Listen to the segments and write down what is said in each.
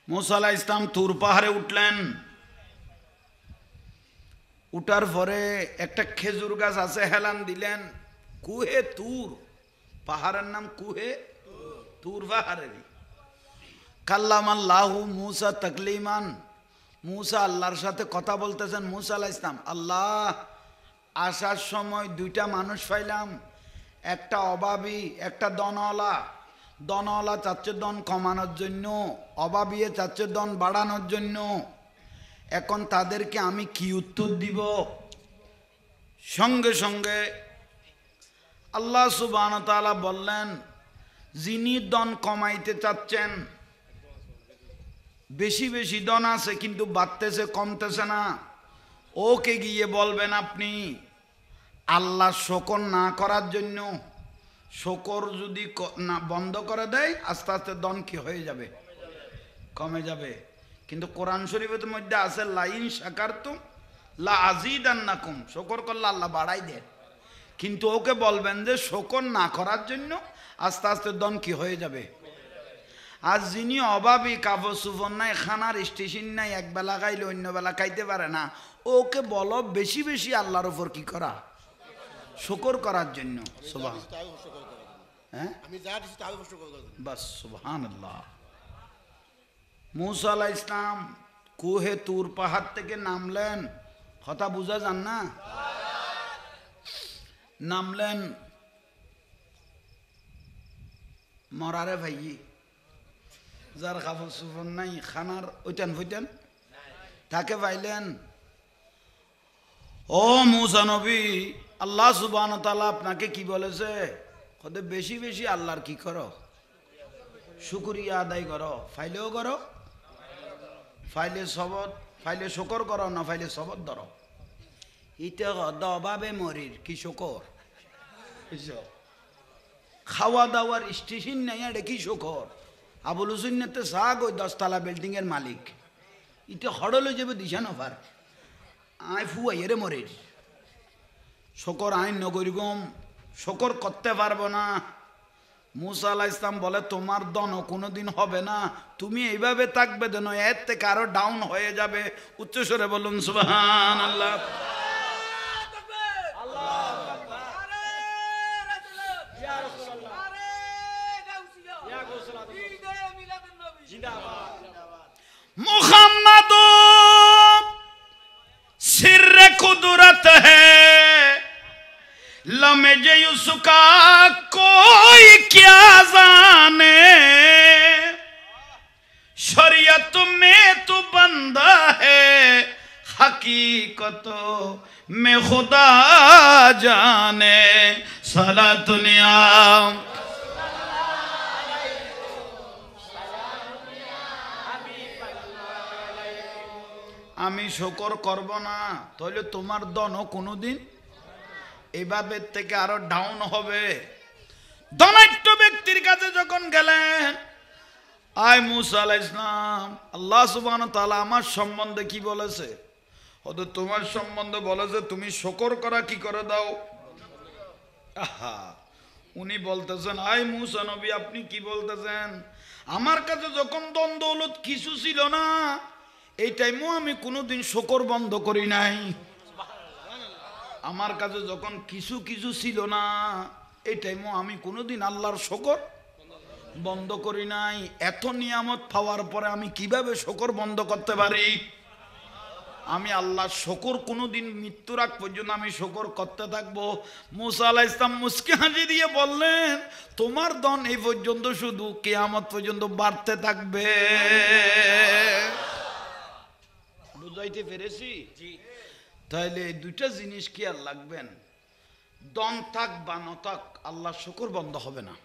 मूसा आलाइहिस सालाम তুর পাহাড়ে উঠলেন। উঠার পরে একটা খেজুর গাছ আছে, হেলান দিলেন। কুহে তুর, পাহাড়ের নাম কুহে তুর পাহাড়ের। কাল্লামাল্লাহু মুসা তাকলিমান, মুসা আল্লাহর সাথে কথা বলতেছেন। মুসা আলাইহিস সালাম, আল্লাহ আসার সময় দুইটা মানুষ পাইলাম, একটা অভাবী একটা দনওয়ালা। দনওয়ালা চাচ্ছে দন কমানোর জন্য, অভাবী চাচ্ছে দন বাড়ানোর জন্য। এখন তাদেরকে আমি কি উত্তর দিব? সঙ্গে সঙ্গে আল্লাহ সুবহানাহু ওয়া তাআলা বললেন, যিনি দন কমাইতে চাচ্ছেন, বেশি বেশি দন আছে কিন্তু বাড়তেছে কমতেছে না, ওকে গিয়ে বলবেন আপনি আল্লাহ শকর না করার জন্য। শকর যদি না বন্ধ করে দেয়, আস্তে আস্তে দন কি হয়ে যাবে? কমে যাবে। কিন্তু কোরআন শরীফের মধ্যে আছে লাইন শাকারতুম লা আযীদান্নাকুম, শকর করলে আল্লাহ বাড়াই দেয়। কিন্তু ওকে বলবেন যে শকর না করার জন্য আস্তে আস্তে দন কি হয়ে যাবে। আর যিনি অভাবী, কাপড় চোপড় নাই, খানার স্টেশন নাই, এক বেলা খাইলে অন্য বেলা খাইতে পারে না, ওকে বলো বেশি বেশি আল্লাহর উপর কি করা? শকর করার জন্য। বাস সুবহানাল্লাহ। মুসা আলাইহিস সালাম কুহে তুর পাহাড় থেকে নামলেন। কথা বুঝা যান না? নামলেন, মরারে ভাই, যার কাপড় চোপড় নাই, খানার ওইটান ফইটান, তাকে পাইলেন। ও মুসা নবী, আল্লাহ সুবহানাহু ওয়া তাআলা আপনাকে কি বলেছে? কত বেশি বেশি আল্লাহর কি করো? শুকরিয়া আদায় করো। ফাইলেও করো, ফাইলে সবর, ফাইলে শকর করো, না ফাইলে সবর ধরো। ইতে অভাবে মরির কি শকর? খাওয়া দাওয়ার স্টেশন নাই, এটা কি শকর? আবুল হুসেনতে সাগ ওই 10 তলা বিল্ডিং এর মালিক, ইতে হড়লে যাবে দিশা নফার, আয় ফুয়াইরে মরির শকর আইন নগরিগম, শকর করতে পারবো না। মুসা আলাইহিস সালাম বলে, তোমার দন কোনোদিন হবে না, তুমি এইভাবে থাকবে যেন এর থেকে আরো ডাউন হয়ে যাবে। উচ্চস্বরে বলুন সুবহানাল্লাহ। मुहम्मद सिर कुदरत है, लम्हे उसका कोई क्या जाने, शरीयत में तो बंदा है, हकीकत में खुदा जाने। सलातुनिया আমি শকর করব না, তাহলে তোমার দন কোনোদিন এভাবে থেকে আরো ডাউন হবে। ধনাঢ্য ব্যক্তির কাছে যখন গেলেন, আয় মুসা আলাইহিস সালাম, আল্লাহ সুবহানাহু ওয়া তাআলা আমার সম্বন্ধে কি বলেছে? হয়তো তোমার সম্বন্ধে বলেছে তুমি শকর করা কি করে দাও। আহা, উনি বলতেছেন, আয় মুসা নবী আপনি কি বলতেছেন? আমার কাছে যখন ধন দৌলত কিছু ছিল না, এই টাইমও আমি কোনোদিন শকর বন্ধ করি নাই। আমার কাছে যখন কিছু কিছু ছিল না, এই টাইমও আমি কোনোদিন আল্লাহর শকর বন্ধ করি নাই। এত নিয়ামত পাওয়ার পরে আমি কিভাবে শকর বন্ধ করতে পারি? আমি আল্লাহর শকর কোনোদিন মৃত্যুর আগ পর্যন্ত আমি শকর করতে থাকবো। মুসা আলাইহিস সালাম মুস্কি হাসি দিয়ে বললেন, তোমার দন এই পর্যন্ত শুধু কিয়ামত পর্যন্ত বাড়তে থাকবে। বুঝাইতে পেরেছি? তাহলে এই দুইটা জিনিস কি আর লাগবেন? দন থাক বা ন থাক, আল্লাহর শকর বন্ধ হবে না।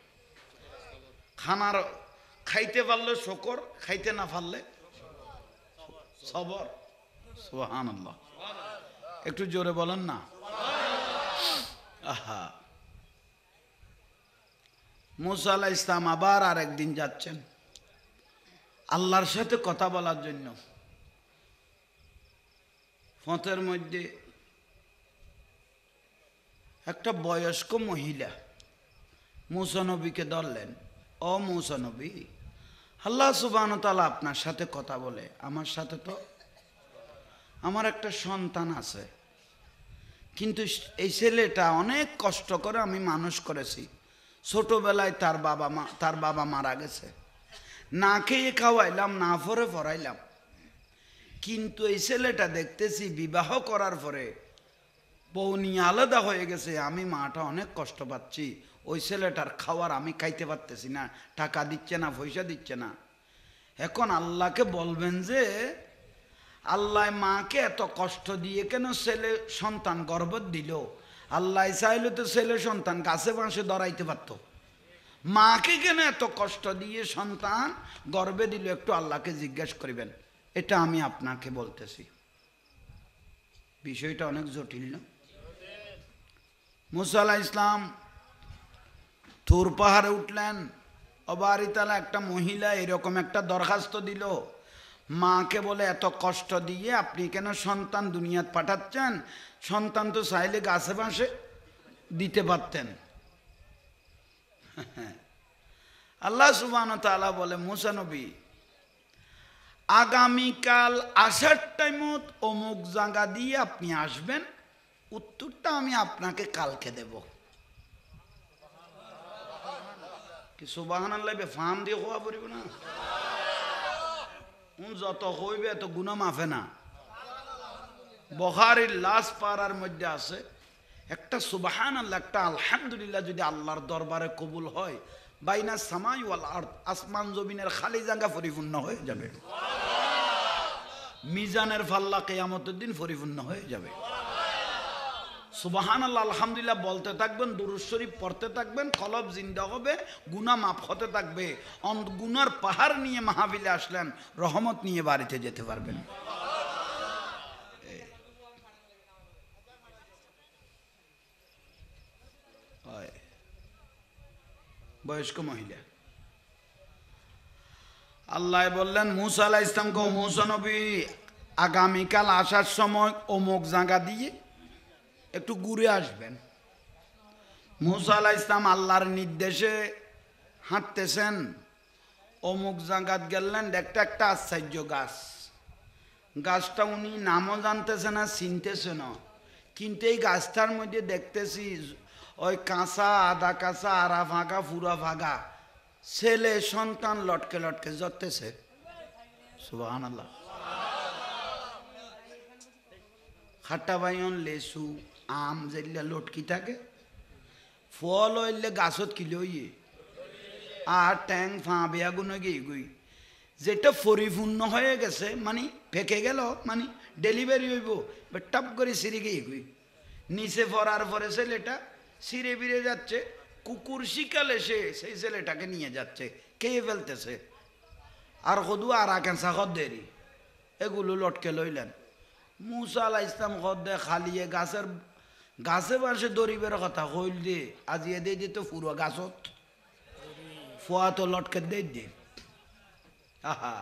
খানার খাইতে পারলে শকর, খাইতে না পারলে সবর। সুবহানাল্লাহ, একটু জোরে বলেন না। আহা, মুসা আলাইহিস সালাম আবার আর একদিন যাচ্ছেন আল্লাহর সাথে কথা বলার জন্য। পথের মধ্যে একটা বয়স্ক মহিলা মুসা নবীকে ধরলেন, ও মুসা নবী, আল্লাহ সুবহানাহু ওয়া তাআলা আপনার সাথে কথা বলে, আমার সাথে তো আমার একটা সন্তান আছে, কিন্তু এই ছেলেটা অনেক কষ্ট করে আমি মানুষ করেছি। ছোটবেলায় তার বাবা মারা গেছে, না খেয়ে খাওয়াইলাম, না পরে পড়াইলাম। কিন্তু এই ছেলেটা দেখতেছি বিবাহ করার পরে বউ নিয়ে আলাদা হয়ে গেছে, আমি মাটা অনেক কষ্ট পাচ্ছি। ওই ছেলেটার খাওয়ার আমি খাইতে পারতেছি না, টাকা দিচ্ছে না, পয়সা দিচ্ছে না। এখন আল্লাহকে বলবেন যে আল্লাহ মাকে এত কষ্ট দিয়ে কেন ছেলে সন্তান গর্ভ দিল? আল্লাহ চাইলে তো ছেলে সন্তান গাছে বাঁশে ধরাইতে পারত, মাকে কেন এত কষ্ট দিয়ে সন্তান গর্ভে দিল? একটু আল্লাহকে জিজ্ঞেস করিবেন। এটা আমি আপনাকে বলতেছি, বিষয়টা অনেক জটিল না? মুসা আলাইহিস সালাম তুর পাহাড়ে উঠলেন, অবারিতালা একটা মহিলা এরকম একটা দরখাস্ত দিল, মাকে বলে এত কষ্ট দিয়ে আপনি কেন সন্তান দুনিয়াত পাঠাচ্ছেন? সন্তান তো চাইলে গাছে বাঁশে দিতে পারতেন। আল্লাহ সুবহানাহু ওয়া তাআলা বলে, মুসা নবী, আগামীকাল আসার টাইমত অমুক জায়গা দিয়ে আপনি আসবেন, উত্তরটা আমি আপনাকে কালকে দেব। কি সুবহানাল্লাহ, ফার্ম দিয়ে খোয়া পড়িব না? যত হইবে এত গুনাহ মাফে না। বুখারীর লাস্ট পারার মধ্যে আছে, একটা সুবহানাল্লাহ, একটা আলহামদুলিল্লাহ যদি আল্লাহর দরবারে কবুল হয়, বাইনা সামাই ওয়াল আরদ, আসমান জমিনের খালি জায়গা পরিপূর্ণ হয়ে যাবে। মিজানের পাল্লা কিয়ামতের দিন পরিপূর্ণ হয়ে যাবে। সুবহানাল্লাহ আলহামদুলিল্লাহ বলতে থাকবেন, দুরূদ শরীফ পড়তে থাকবেন, কলব জিন্দা হবে, গুনাহ মাফ হতে থাকবে। গুনার পাহাড় নিয়ে মাহফিলে আসলেন, রহমত নিয়ে বাড়িতে যেতে পারবেন। বয়স্ক মহিলা, আল্লাহ বললেন মুসা আলাইহিস সালামকে, মুসা নবী আগামীকাল আসার সময় অমুক জায়গা দিয়ে একটু ঘুরে আসবেন। মুসা আলাইহিস সালাম আল্লাহর নির্দেশে হাঁটতেছেন, অমুক জায়গাত গেলেন, দেখতে একটা আশ্চর্য গাছ। গাছটা উনি নামও জানতেছে না, চিনতেছে না, কিন্তু এই গাছটার মধ্যে দেখতেছি ওই কাঁচা, আধা কাঁচা, আড়া ভাগা, পুরা ভাগা ছেলে সন্তান লটকে লটকে জড়তেছে। সুবহানাল্লাহ। খাট্টা বাইন, লেসু, আম যেগুলা লটকি থাকে, ফল হইলে গাছত কিলো ইয়ে, আর ট্যাং ফাঁ বেয়াগুনো গিয়ে গুই, যেটা পরিপূর্ণ হয়ে গেছে মানে ফেঁকে গেল, মানে ডেলিভারি হইব, টপ করে সিঁড়ি গিয়ে গুই, নিচে পড়ার পরে ছেলেটা সিঁড়ে বিড়ে যাচ্ছে, কুকুর শিকালে সেই ছেলেটাকে নিয়ে যাচ্ছে, খেয়ে ফেলতেছে। আর কদু আর আকেন্সা খদ্দেরি এগুলো লটকে লইলেন। মুসা আলাইহিস সালাম খদ্দে খালিয়ে গাছে বাসে দরিবের কথা কইল দিয়ে আজিয়ে দিয়ে দিত পুরো গাছত ফোয়া তো লটকে দিয়ে। আহা,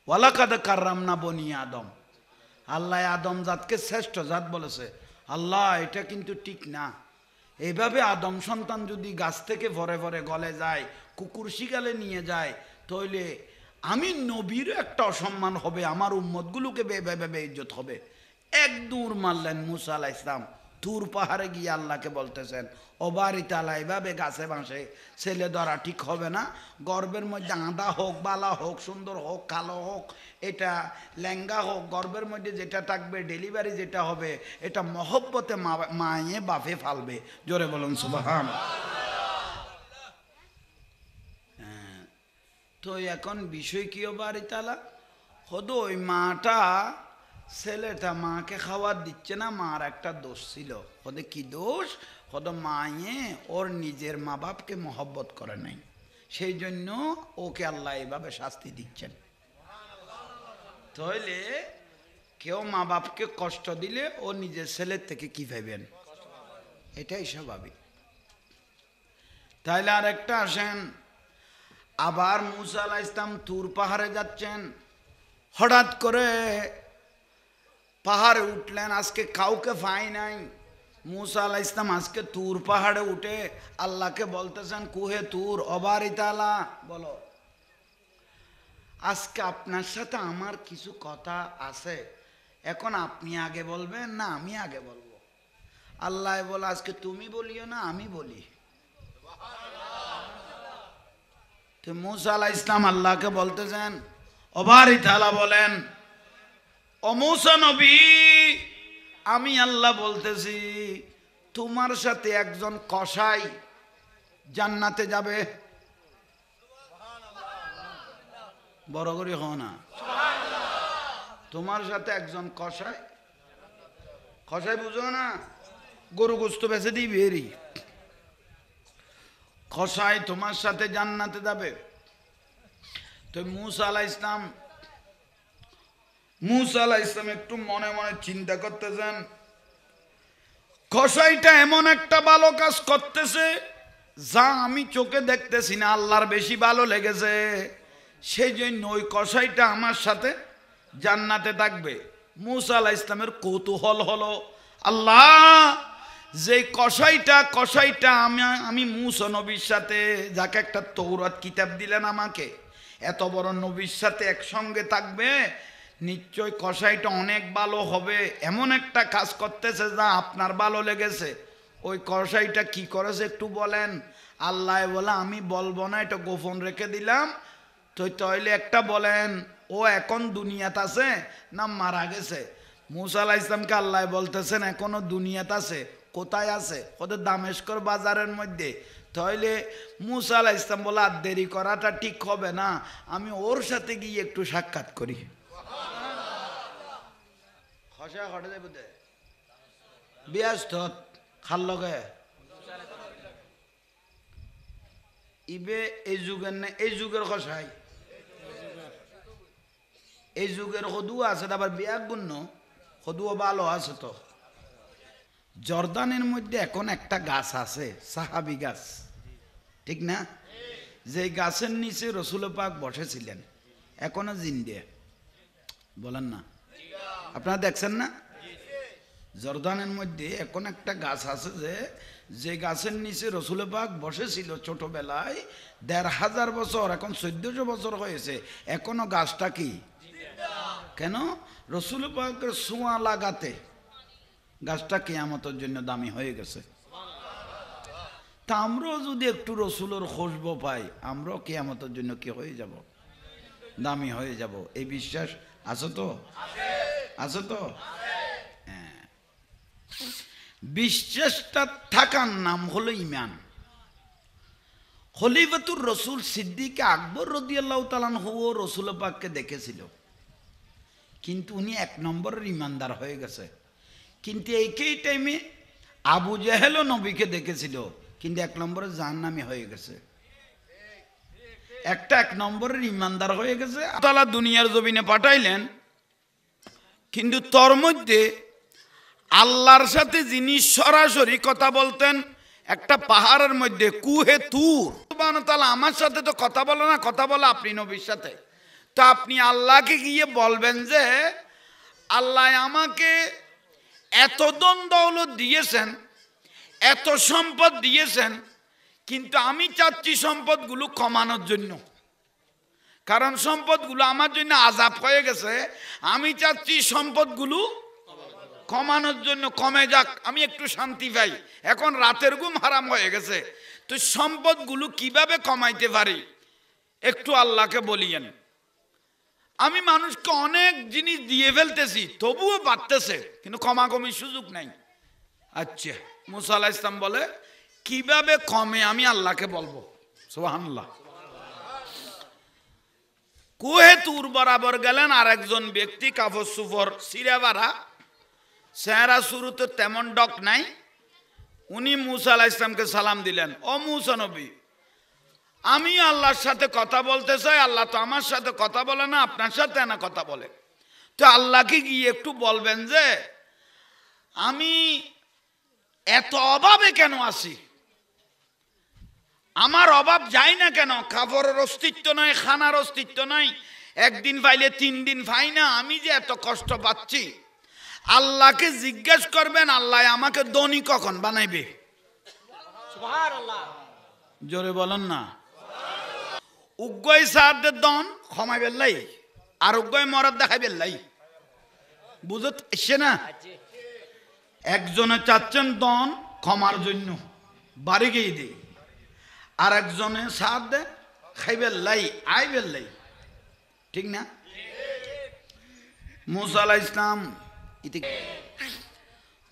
ওয়ালাকাদ কাররামনা বনি আদম, আল্লাহ আদম জাতকে শ্রেষ্ঠ জাত বলেছে। আল্লাহ এটা কিন্তু ঠিক না, এইভাবে আদম সন্তান যদি গাছ থেকে ভরে ভরে গলে যায়, কুকুর শিকালে নিয়ে যায়, তাহলে আমি নবীর একটা অসম্মান হবে, আমার উম্মতগুলোকে বেবে ইজ্জত হবে। এক দূর মারলেন মুসা আলাইহিস সালাম, তুর পাহাড়ে গিয়ে আল্লাহকে বলতেছেন, ও বাড়ি তালা এভাবে গাছে বাঁশে ছেলে ধরা ঠিক হবে না। গর্বের মধ্যে আঁদা হোক, বালা হোক, সুন্দর হোক, কালো হোক, এটা লেঙ্গা হোক, গর্বের মধ্যে যেটা থাকবে, ডেলিভারি যেটা হবে, এটা মহব্বতে মায়ে বাফে ফালবে। জোরে বলুন সুবহানাল্লাহ। তো এখন বিষয় কি বাড়ি তালা হদো, ওই মাটা ছেলেটা মাকে খাবার দিচ্ছে না, মার একটা দোষ ছিল। ওদের কি দোষ? হয়তো মায়ে ওর নিজের মা বাপকে মহব্বত করে নাই, সেই জন্য ওকে আল্লাহ এইভাবে শাস্তি দিচ্ছেন। তাহলে কেউ মা বাপকে কষ্ট দিলে ও নিজের ছেলের থেকে কি ভাবেন, এটাই স্বাভাবিক। তাইলে আর একটা আসেন, আবার মুসা আলাইহিস সালাম তুর পাহাড়ে যাচ্ছেন, হঠাৎ করে পাহাড়ে উঠলেন, আজকে কাউকে পাই নাই। মুসা আলাইহিস সালাম আজকে তুর পাহাড়ে উঠে আল্লাহকে বলতেছেন, কুহে তুর অবারিতালা, বলো আজকে আপনার সাথে আমার কিছু কথা আছে, এখন আপনি আগে বলবেন না আমি আগে বলবো? আল্লাহ বলে আজকে তুমি বলিও না আমি বলি। তো মুসা আলাইহিস সালাম আল্লাহকে বলতেছেন, ও বারি তাআলা বলেন, ও মুসা নবী, আমি আল্লাহ বলতেছি তোমার সাথে একজন কসাই জান্নাতে যাবে। বড় করে হও না, তোমার সাথে একজন কসাই, কসাই বুঝো না, গরু গোস্ত বেচে দিই বেরি, কসাই তোমার সাথে জান্নাতে যাবে। তো মুসা আলাইহিস সালাম একটু মনে মনে চিন্তা করতেছেন, কসাইটা এমন একটা ভালো কাজ করতেছে যা আমি চোখে দেখতেছি না, আল্লাহর বেশি ভালো লেগেছে, সেই জন্য ওই কসাইটা আমার সাথে জান্নাতে থাকবে। মুসা আলাইহিস সালামের কৌতূহল হলো, আল্লাহ যে কসাইটা আমি মুসা নবীর সাথে, যাকে একটা তৌরাত কিতাব দিলেন আমাকে, এত বড় নবীর সাথে একসঙ্গে থাকবে, নিশ্চয় কসাইটা অনেক ভালো হবে, এমন একটা কাজ করতেছে যা আপনার ভালো লেগেছে। ওই কসাইটা কি করেছে একটু বলেন? আল্লাহ বলে আমি বলবো না, এটা গোপন রেখে দিলাম। তো তাইলে একটা বলেন, ও এখন দুনিয়াতে আছে না মারা গেছে? মুসা আলাইহিস সালামকে আল্লাহ বলতেছেন এখনো দুনিয়াতে আছে। কোথায় আছে? ওদের দামেস্কর বাজারের মধ্যে। তাইলে মুসা আলাইহিস সালাম বলে আর দেরি করাটা ঠিক হবে না, আমি ওর সাথে গিয়ে একটু সাক্ষাৎ করি। খসা হটে যাবে দে ব্যস্ত খাল লগে ইবে এই যুগের না, এই যুগের খসাই, এই যুগের সদু আছে, আবার বিয়া গুণ্য সদুও ভালো আছে। তো জর্দানের মধ্যে এখন একটা গাছ আছে, সাহাবি গাছ, ঠিক না? যে গাছের নিচে রসুল পাক বসেছিলেন, এখনো জিন্দে, বলেন না? আপনারা দেখছেন না? জর্দানের মধ্যে এখন একটা গাছ আছে যে গাছের নিচে রসুল পাক বসেছিল ছোটবেলায়, ১৫০০ বছর, এখন ১৪০০ বছর হয়েছে, এখনো গাছটা কি? কেন? রসুল পাকের ছোঁয়া লাগাতে গাছটা কিয়ামতের জন্য দামি হয়ে গেছে। তা আমরাও যদি একটু রসুলের খুশবু পাই, আমরাও কিয়ামতের জন্য কি হয়ে যাব? দামি হয়ে যাব। এই বিশ্বাস আছে তো? আছে তো? হ্যাঁ, বিশ্বাসটা থাকার নাম হলো ঈমান। খলিফাতুর রসুল সিদ্দিক আকবর রাদিয়াল্লাহু তাআলা আনহু রসুল পাককে দেখেছিল, কিন্তু উনি ১ নম্বরের ঈমানদার হয়ে গেছে। কিন্তু একই টাইমে আবু জাহেলও নবীকে দেখেছিল, কিন্তু ১ নম্বরের জাহান্নামী হয়ে গেছে। একটা ১ নম্বরের ঈমানদার হয়ে গেছে, আল্লাহ তাআলা দুনিয়ার জমিনে পাঠাইলেন, কিন্তু তোর মধ্যে আল্লাহর সাথে যিনি সরাসরি কথা বলতেন, একটা পাহাড়ের মধ্যে কুহে তুর, সুবহানাহু ওয়া তাআলা আমার সাথে তো কথা বলে না, কথা বলে আপনি নবীর সাথে। তো আপনি আল্লাহকে গিয়ে বলবেন যে আল্লাহ আমাকে এত ধন দৌলত দিয়েছেন, এত সম্পদ দিয়েছেন, কিন্তু আমি চাচ্ছি সম্পদগুলো কমানোর জন্য, কারণ সম্পদগুলো আমার জন্য আযাব হয়ে গেছে। আমি চাচ্ছি সম্পদগুলো কমানোর জন্য, কমে যাক, আমি একটু শান্তি পাই, এখন রাতের ঘুম হারাম হয়ে গেছে। তো সম্পদগুলো কিভাবে কমাইতে পারি একটু আল্লাহকে বলিয়েন। আমি মানুষকে অনেক জিনিস দিয়ে ফেলতেছি, তবুও বাড়তেছে, কিন্তু কমাকমির সুযোগ নাই। আচ্ছা, মুসা আলাইহিস সালাম বলে কিভাবে কমে আমি আল্লাহকে বলবো। সুবহানাল্লাহ। কুহে তুর বরাবর গেলেন আর একজন ব্যক্তি, কাপড় সুফর সিরাবারা, চেহারা শুরুতে তেমন ডক নাই। উনি মুসা আলাইহিস সালামকে সালাম দিলেন, ও মুসা নবী, আমি আল্লাহর সাথে কথা বলতে চাই, আল্লাহ তো আমার সাথে কথা বলে না, আপনার সাথে না কথা বলে। তো আল্লাহকে গিয়ে একটু বলবেন যে আমি এত অভাবে কেন আছি, আমার অভাব যায় না কেন? খাবারের অস্তিত্ব নাই, খানার অস্তিত্ব নাই, একদিন পাইলে ৩ দিন পাই না, আমি যে এত কষ্ট পাচ্ছি। আল্লাহকে জিজ্ঞেস করবেন আল্লাহ আমাকে ধনী কখন বানাইবে। সুবহানাল্লাহ, জোরে বলেন না। উগ্গই সাহায্যের দন ক্ষমাই বেললাই আর উগ্গই মরদ দেখাই বেললাই বুঝত এসে না একজনে চাচ্ছেন দন ক্ষমার জন্য বাড়ি গিয়ে দিই আর একজনে সাহায্য খাইবেল লাই আইবেল লাই ঠিক না মুসা আলাইহিস ইসলাম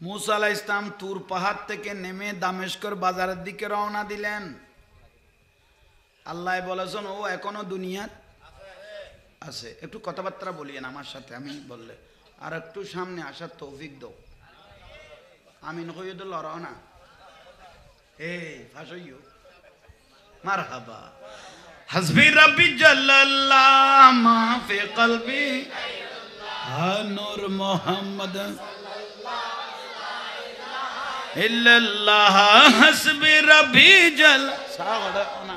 মুসা আলাইহিস ইসলাম তুর পাহাড় থেকে নেমে দামেস্কর বাজারের দিকে রওনা দিলেন আল্লাহ বলেছেন ও এখনো দুনিয়ার আছে একটু কথাবার্তা বলিয়েন আমার সাথে আমি বললে আর একটু সামনে আসার তৌফিক দাও আমিন কইও তো লড়াও না এই ফাঁসইও মারহাবা হাসবি রাব্বি জাল্লাল্লাহ মা ফি কলবি নূর মুহাম্মদ ইল্লাল্লাহ হাসবি রাব্বি জাল সাগড়না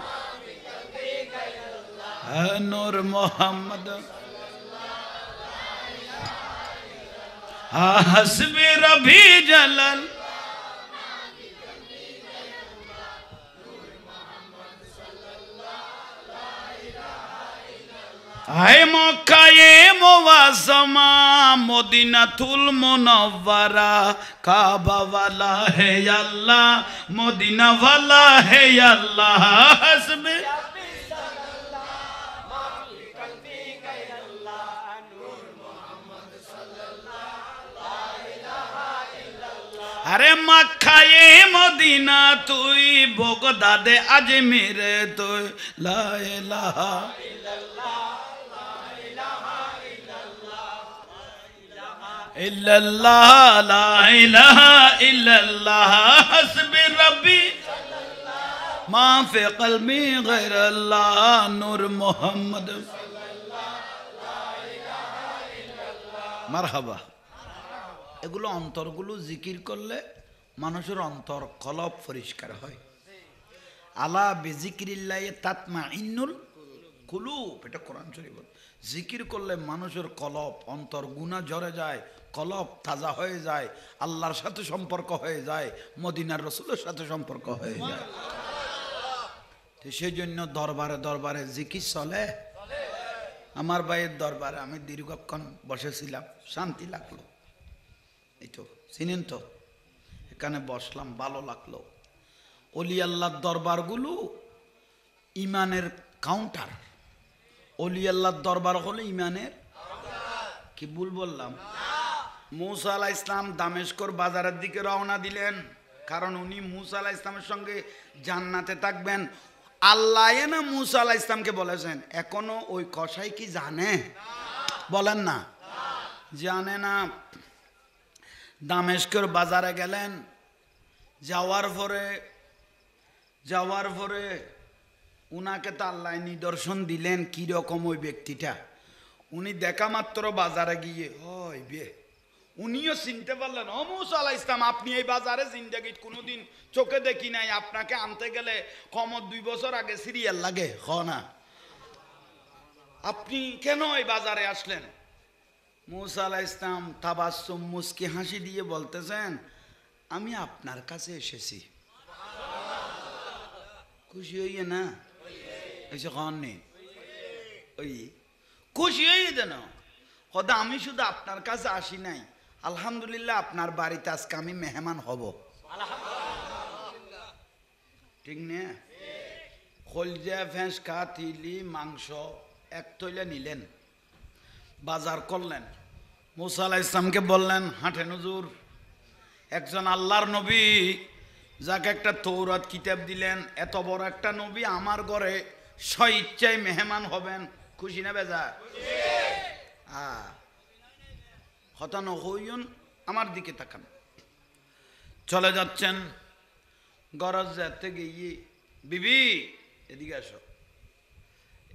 নূর মুহাম্মদ হাসবি রাব্বি জালাল আয় মক্কায়ে মুআজ্জামা মদিনাতুল মুনাওয়ারা কাবা ওয়ালা হে আল্লাহ মদিনা ওয়ালা হে আল্লাহ হাসবি আরে মক্কায়ে মদিনা তুই বগদাদে আজমিরে তুই লা ইলাহা ইল্লাল্লাহ লা ইলাহা ইল্লাল্লাহ হাসবি রাব্বি মা ফি কলবি গায়রাল্লাহ নূর মুহাম্মদ মারহাবা এগুলো অন্তরগুলো জিকির করলে মানুষের অন্তর কলব পরিষ্কার হয় আলা বিজিকিরিল্লাহ তাতমাইন্নুল কুলুব এটা কোরআন শরীফ জিকির করলে মানুষের কলব অন্তর গুনাহ ঝরে যায় কলব তাজা হয়ে যায় আল্লাহর সাথে সম্পর্ক হয়ে যায় মদিনার রাসূলের সাথে সম্পর্ক হয়ে যায় তো সেই জন্য দরবারে দরবারে জিকির চলে আমার ভাইয়ের দরবারে আমি দীর্ঘক্ষণ বসেছিলাম শান্তি লাগলো এই তো চিনেন তো এখানে বসলাম ভালো লাগলো ওলি আল্লাহর দরবারগুলো ইমানের কাউন্টার ওলি আল্লাহর দরবার হলো ইমানের কি ভুল বললাম মুসা আলাইহিস ইসলাম দামেস্কর বাজারের দিকে রওনা দিলেন কারণ উনি মুসা আলাইহিস ইসলামের সঙ্গে জান্নাতে থাকবেন আল্লাহ না মুসা আলাইহিস ইসলামকে বলেছেন এখনো ওই কসাই কি জানে বলেন না জানে না দামেস্কর বাজারে গেলেন যাওয়ার পরে উনাকে তো আল্লাহ নিদর্শন দিলেন কি রকম ওই ব্যক্তিটা উনি দেখা মাত্র বাজারে গিয়ে ওই বে উনিও চিনতে পারলেন ও মুসা আলাইহিস ইসলাম আপনি এই বাজারে জিন্দেগিত কোনোদিন চোখে দেখি নাই আপনাকে আনতে গেলে কম 2 বছর আগে সিরিয়াল লাগে হ না আপনি কেন এই বাজারে আসলেন মুসা আলাইহিস ইসলাম তাবাসসুম মুস্কি হাসি দিয়ে বলতেছেন আমি আপনার কাছে এসেছি খুশি হইয়ে না এসে খান নেই ওই খুশি হইয়ে দেন কদা আমি শুধু আপনার কাছে আসি নাই আলহামদুলিল্লাহ আপনার বাড়িতে আজকে আমি মেহমান হব ঠিক না কলজা ফেঁসকা তিলি মাংস এক তৈলে নিলেন বাজার করলেন মুসা আলাইহিস ইসলামকে বললেন হাঁটেন হুজুর একজন আল্লাহর নবী যাকে একটা তৌরাত কিতাব দিলেন এত বড় একটা নবী আমার ঘরে স্বইচ্ছায় মেহমান হবেন খুশি না বেজার হতানো হইন আমার দিকে তাকান চলে যাচ্ছেন গরজ যেতে গিয়ে বিবি এদিকে আসো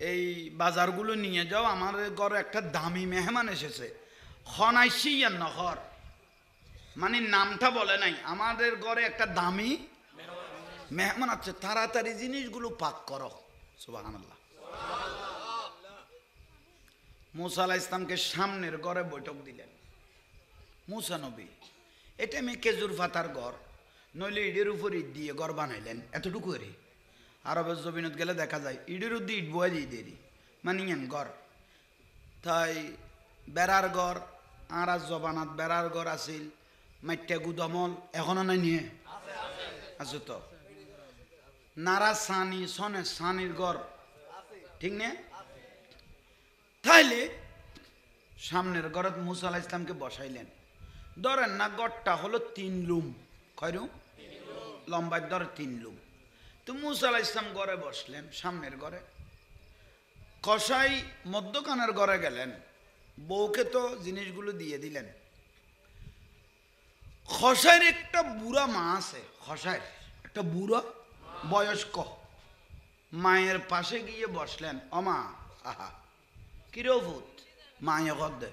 এই বাজারগুলো নিয়ে যাও আমার ঘরে একটা দামি মেহমান এসেছে খনাইশিয়ান নহর মানে নামটা বলে নাই আমাদের ঘরে একটা দামি মেহমান আছে তাড়াতাড়ি জিনিসগুলো পাক করো সুবহানাল্লাহ মুসা আলাইহিস ইসলামকে সামনের ঘরে বৈঠক দিলেন মুসা নবী এটা আমি খেজুর পাতার ঘর নইলে ইটের উপর ইট দিয়ে ঘর বানাইলেন এতটুকু করে আরবের জমিনত গেলে দেখা যায় ইটের উদ্দি ইট বয়ে দিয়ে দেরি মানিয়েন ঘর তাই বেড়ার ঘর আর জবানাত বেড়ার ঘর আছিল মাইট্যা গুদমল এখনো নাই নিয়ে আছে তো নারা সানি সনে সানির ঘর ঠিক নে তাইলে সামনের ঘরে মুসা আলাইহিস সালামকে বসাইলেন ধরেন না গড়টা হলো 3 লুম কয় রুম লম্বায় ধরে 3 লুম তো মুসা আলাইহিস সালাম ঘরে বসলেন সামনের ঘরে কসাই মধ্যখানের ঘরে গেলেন বউকে তো জিনিসগুলো দিয়ে দিলেন খসাইয়ের একটা বুড়া মা আছে খসাইয়ের একটা বুড়া বয়স্ক মায়ের পাশে গিয়ে বসলেন অমা আহা কিরে ভূত মায়ে গদ্দে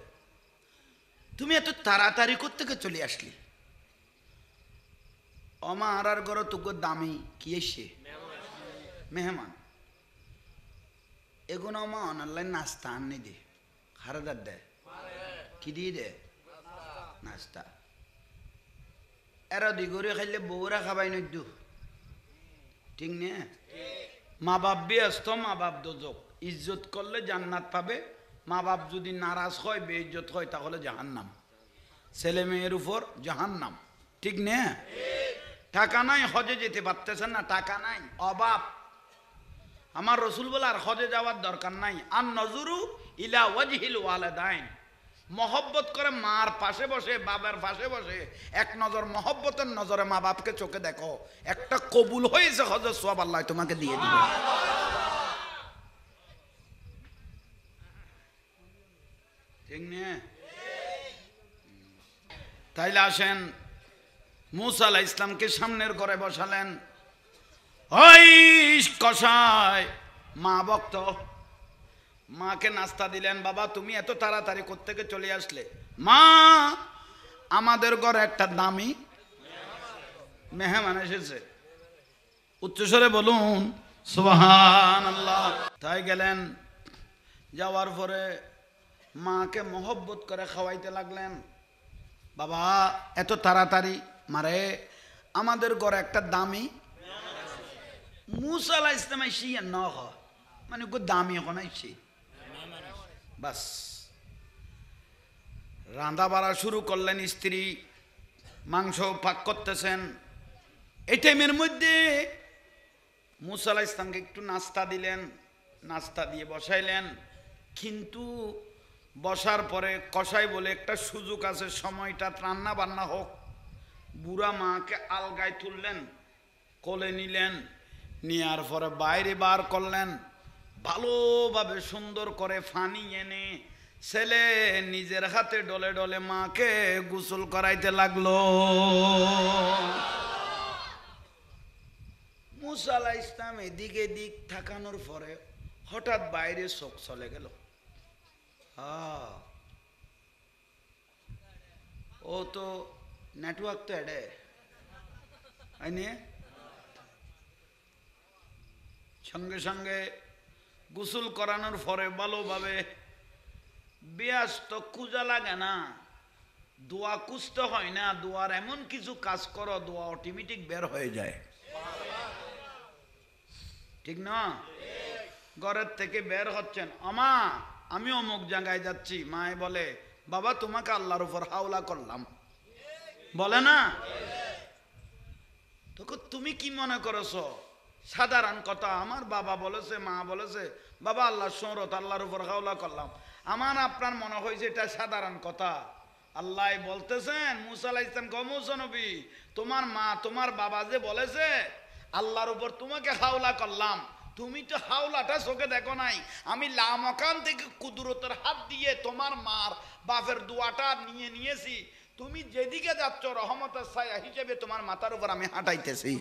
তুমি এত তাড়াতাড়ি কোত্থেকে চলে আসলি অমা আর ঘরে তোকে দামি কি এসে মেহমান এগুলো অমা অনলাইন নাস্তা আননি দে খারাদার দে কি দিয়ে দে নাস্তা এরা দিগরে খাইলে বউরা খাবাই নদ্যু ঠিক নে মা বাপ ব্যস্ত মা বাপ দোজক ইজ্জত করলে জান্নাত পাবে মা বাপ যদি নারাজ হয় বেইজ্জত হয় তাহলে জাহান্নাম ছেলে মেয়ের উপর জাহান্নাম ঠিক নে টাকা নাই হজে যেতে পারতেছেন না টাকা নাই অভাব আমার রসুল বলে আর হজে যাওয়ার দরকার নাই আর নজরু ইলা ওয়াজহিল ওয়ালিদাইন মহব্বত করে মার পাশে বসে বাবার পাশে বসে এক নজর মহব্বতের নজরে মা বাপকে চোখে দেখো একটা কবুল হয়েছে হজের সওয়াব আল্লাহ তোমাকে দিয়ে দিবে ঠিক না তাইলে আসেন মুসা আলাইহিস সালামকে সামনের ঘরে বসালেন ওই কসাই মা ভক্ত মাকে নাস্তা দিলেন বাবা তুমি এত তাড়াতাড়ি কোত্থেকে চলে আসলে মা আমাদের ঘরে একটা দামি মেহমান এসেছে উচ্চস্বরে বলুন সুবহানাল্লাহ তাই গেলেন যাওয়ার পরে মাকে মহব্বত করে খাওয়াইতে লাগলেন বাবা এত তাড়াতাড়ি মারে আমাদের ঘরে একটা দামি মুসা আলাইহিস সালাম আইসি ন মানে কো দামি এখন আইসি বাস রান্না বাড়া শুরু করলেন স্ত্রী মাংস পাক করতেছেন এই টাইমের মধ্যে মুসা আলাইহিস সালামকে একটু নাস্তা দিলেন নাস্তা দিয়ে বসাইলেন কিন্তু বসার পরে কসাই বলে একটা সুযোগ আছে সময়টা রান্না বান্না হোক বুড়া মাকে আলগায় তুললেন কোলে নিলেন নেওয়ার পরে বাইরে বার করলেন ভালোভাবে সুন্দর করে ফানি এনে ছেলে নিজের হাতে ডলে ডলে মাকে গোসল করাইতে লাগলো মুসা আলাইহিস সালাম এদিকে দিক থাকানোর পরে হঠাৎ বাইরে চোখ চলে গেল ও তো নেটওয়ার্ক তো এডে আইনে সঙ্গে সঙ্গে গোসল করানোর পরে ভালোভাবে ব্যাস তো খুঁজা লাগে না দোয়া খুঁজতে হয় না দোয়ার এমন কিছু কাজ করো দোয়া অটোমেটিক বের হয়ে যায় ঠিক না ঘরের থেকে বের হচ্ছেন আমা আমি অমুক জায়গায় যাচ্ছি মায়ে বলে বাবা তোমাকে আল্লাহর উপর হাওলা করলাম বলে না তখন তুমি কি মনে করেছো সাধারণ কথা আমার বাবা বলেছে মা বলেছে বাবা আল্লাহর শরত আল্লাহর উপর হাওলা করলাম আমার আপনার মনে হয়েছে এটা সাধারণ কথা আল্লাহ বলতেছেন মুসা আলাইহিস সালাম গো মুসা নবী তোমার মা তোমার বাবা যে বলেছে আল্লাহর উপর তোমাকে হাওলা করলাম তুমি তো হাওলাটা চোখে দেখো নাই আমি লামকান থেকে কুদরতের হাত দিয়ে তোমার মার বাপের দোয়াটা নিয়ে নিয়েছি তুমি যেদিকে যাচ্ছ রহমতের ছায়া হিসেবে তোমার মাথার উপর আমি হাঁটাইতেছি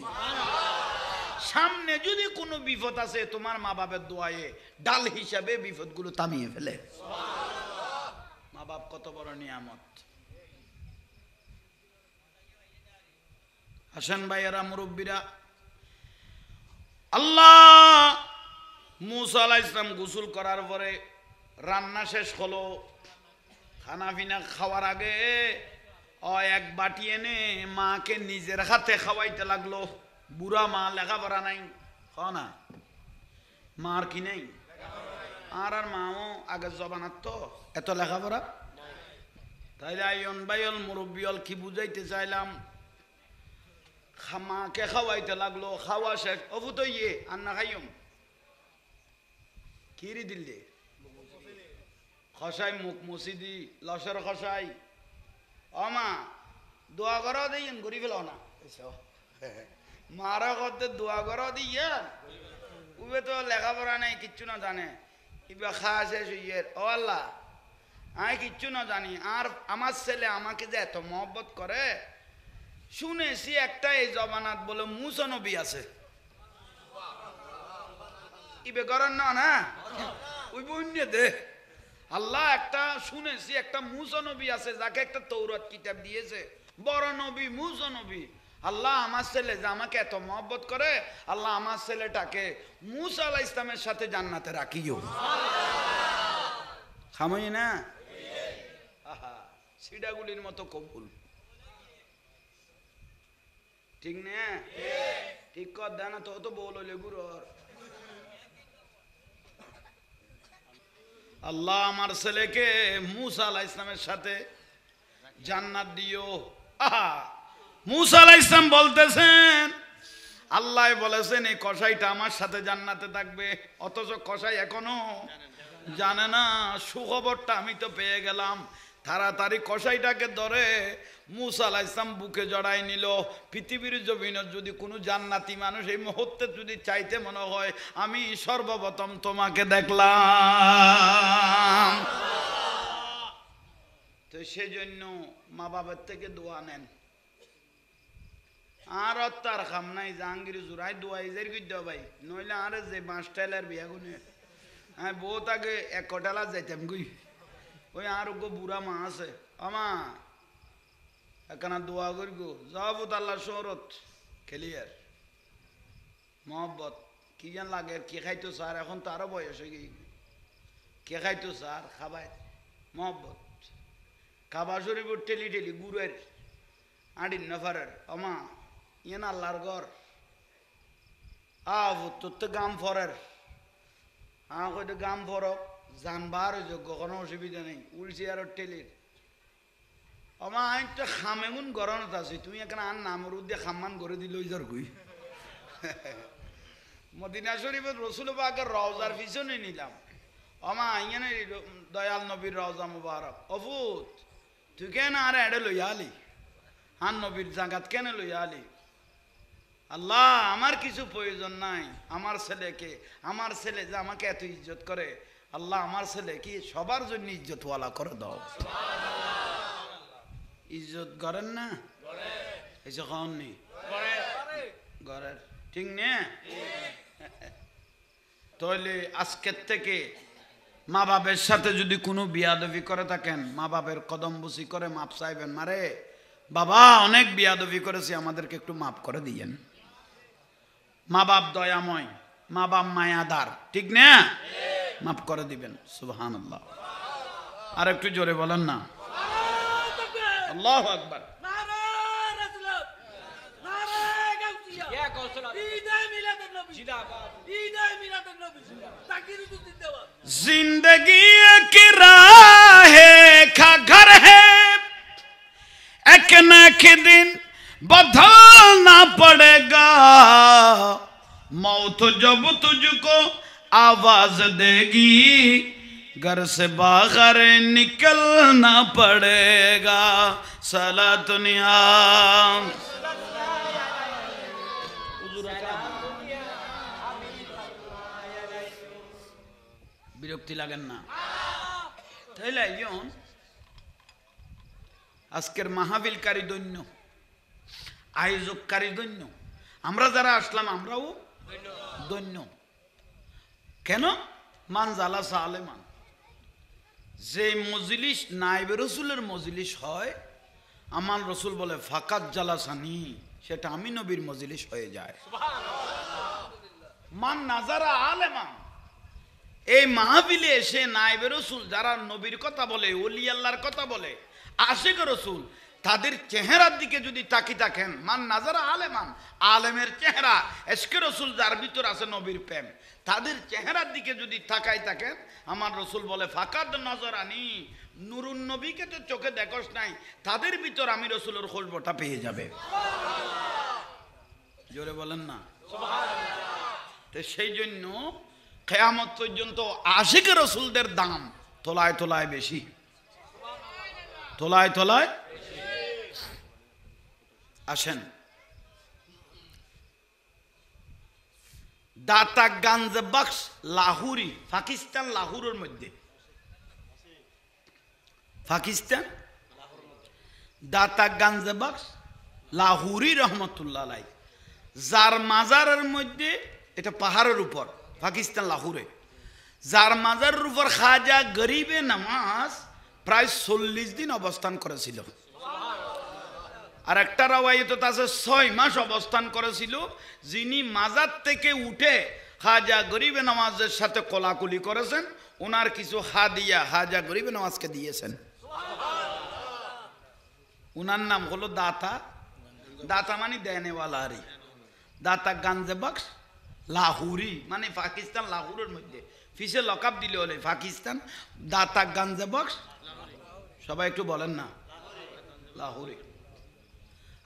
সামনে যদি কোনো বিপদ আছে তোমার মা বাপের দোয়ায়ে ডাল হিসাবে বিপদগুলো থামিয়ে ফেলে মা বাপ কত বড় নিয়ামত আসেন ভাইয়েরা মুরব্বীরা আল্লাহ মুসা আলাইহিস সালাম গোসল করার পরে রান্না শেষ হলো খানা পিনা খাওয়ার আগে এক বাটি এনে মাকে নিজের হাতে খাওয়াইতে লাগলো বুড়া মা লেখাপড়া নাই না মার কি নেই আর আর মাও আগের জবানার তো এত লেখাপড়া তাইলে আইন বাইল মুরব্বিয়ল কি বুঝাইতে চাইলাম মাকে খাওয়াইতে লাগলো খাওয়া শেষ অবু তো ইয়ে আর না খাইম কিরি দিল্লি খসাই মুখ মুসিদি লসের খসাই অমা দোয়া করা দিয়েন ঘুরি ফেলাও না মারা করতে দোয়া করা দিয়ে উবে তো লেখাপড়া নাই কিচ্ছু না জানে ইবা খাওয়া শেষ ইয়ের ও আল্লাহ আমি কিচ্ছু না জানি আর আমার ছেলে আমাকে যে এত মহব্বত করে শুনেছি একটা এই জমানাত বলে মুসা নবী আছে ইবে করার না না ওই বন্য দে আল্লাহ একটা শুনেছি একটা মুসা নবী আছে যাকে একটা তৌরাত কিতাব দিয়েছে বড় নবী মুসা নবী আল্লাহ আমার ছেলে যে আমাকে এত মহব্বত করে আল্লাহ আমার ছেলেটাকে মুসা আলাইহিস ইসলামের সাথে জান্নাতে রাখিও খামই না আহা সিডাগুলির মতো কবুল ঠিক না ঠিক কর দেয় না তো তো বল গুরুর আল্লাহ আমার ছেলেকে মুসা আলাইহিস ইসলামের সাথে জান্নাত দিও আহা মুসা আলাইহিস ইসলাম বলতেছেন আল্লাহ বলেছেন এই কসাইটা আমার সাথে জান্নাতে থাকবে অথচ কসাই এখনো জানে না সুখবরটা আমি তো পেয়ে গেলাম তাড়াতাড়ি কসাইটাকে ধরে মুসা আলাইহিস সালাম বুকে জড়াই নিল পৃথিবীর জমিনে যদি কোনো জান্নাতি মানুষ এই মুহূর্তে যদি চাইতে মনে হয় আমি সর্বপ্রথম তোমাকে দেখলাম তো সেজন্য মা বাবার থেকে দোয়া নেন আর তার খাম নাই জাহাঙ্গীর জোড়াই দোয়াই যাই দেওয়া ভাই নইলে আর যে বাঁশ টাইলার বিয়া গুনে হ্যাঁ বহুত আগে এক কটালা যাইতাম গুই ওই আর গো বুড়া মা আছে আমা একখানা দোয়া করি গো যাবত আল্লাহ শহরত খেলিয়ার মহব্বত কি যেন লাগে কে খাইতো স্যার এখন তো আরো বয়স হয়ে গিয়ে কে খাইতো স্যার খাবাই মহব্বত খাবা শরীফ ঠেলি ঠেলি গুড়ের আডিন নফারের আমা ইয়েন আল্লাহর ঘর আহ তোর তো গাম ফরের কইতো গাম ফরক জানবার যোগ্য কোনো অসুবিধা নেই উলছি আর টেলির আমার আইন তো খামেগুন গরমত আছি তুমি এখানে আর নামের উদ্দে খাম্মান করে দিল যার গুই মদিনা শরীফের রসুল পাকের রওজার পিছনে নিলাম আমা আইয়ানে দয়াল নবীর রওজা মুবারক অফুত তুই কেন আর এড়ে লইয়া আলি আর নবীর জাগাত কেন লইয়া আলি আল্লাহ আমার কিছু প্রয়োজন নাই আমার ছেলেকে আমার ছেলে যে আমাকে এত ইজ্জত করে আল্লাহ আমার ছেলে কি সবার জন্য ইজ্জতওয়ালা করে দাও ইজ্জত করেন না এসে খাওয়ান নি ঘরের ঠিক নে তাহলে আজকের থেকে মা বাবের সাথে যদি কোনো বিয়াদবি করে থাকেন মা বাবের কদম বুসি করে মাপ চাইবেন মারে বাবা অনেক বিয়াদবি করেছি আমাদেরকে একটু মাপ করে দিয়েন মা বাপ দয়াময় মা বাপ মায়াদার ঠিক না মাফ করে দিবেন সুবহানাল্লাহ আর একটু জোরে বলেন না আল্লাহু আকবার जिंदगी की राह का घर है एक न एक दिन बदलना पड़ेगा मौत जब तुझको आवाज देगी घर से बाहर निकलना पड़ेगा सला दुनिया বিরক্তি লাগেন না তাইলে একজন আজকের মাহফিলকারী দৈন্য আয়োজককারী দৈন্য আমরা যারা আসলাম আমরাও দৈন্য কেন মান জালা সালেমান যে মজলিস নাইবে রসুলের মজলিস হয় আমার রসুল বলে ফাকাত জালাসানি সেটা আমি নবীর মজলিস হয়ে যায় মান নাজারা আলেমান এই মাহফিলে এসে নাইবে রসুল যারা নবীর কথা বলে ওলি আল্লাহর কথা বলে আশিক রসুল তাদের চেহারার দিকে যদি তাকি থাকেন, মান নাজারা আলেমান, আলেমের চেহারা এশকে রসুল যার ভিতর আছে নবীর প্রেম, তাদের চেহারার দিকে যদি তাকাই থাকেন, আমার রসুল বলে ফাকাদ নজরানি, নুরুন নবীকে তো চোখে দেখোস নাই, তাদের ভিতর আমি রসুলের খুশবুটা পেয়ে যাবে। জোরে বলেন না। তো সেই জন্য কিয়ামত পর্যন্ত আশিকে রসুলদের দাম তোলায় তোলায় বেশি, তোলায় তোলায়। আসেন, দাতা গাঞ্জ বক্স লাহুরি, পাকিস্তান লাহোরের মধ্যে, পাকিস্তান দাতা গাঞ্জ বক্স লাহুরি রহমতুল্লাহ আলাই, যার মাজারের মধ্যে, এটা পাহাড়ের উপর পাকিস্তান লাহোরে, যার মাজারের উপর খাজা গরিবে নামাজ প্রায় 40 দিন অবস্থান করেছিল। আর একটা রাওয়ায়াতে আছে 6 মাস অবস্থান করেছিল। যিনি মাজার থেকে উঠে খাজা গরিবে নামাজের সাথে কোলাকুলি করেছেন, ওনার কিছু হাদিয়া খাজা গরিবে নামাজকে দিয়েছেন। ওনার নাম হলো দাতা, দাতা মানে দেনেওয়ালারি, দাতা গাঞ্জে বক্স লাহুরি, মানে পাকিস্তান লাহোরের মধ্যে, ফিসে লকআপ দিলে হলে পাকিস্তান দাতা গাঞ্জে বক্স। সবাই একটু বলেন না লাহোরে।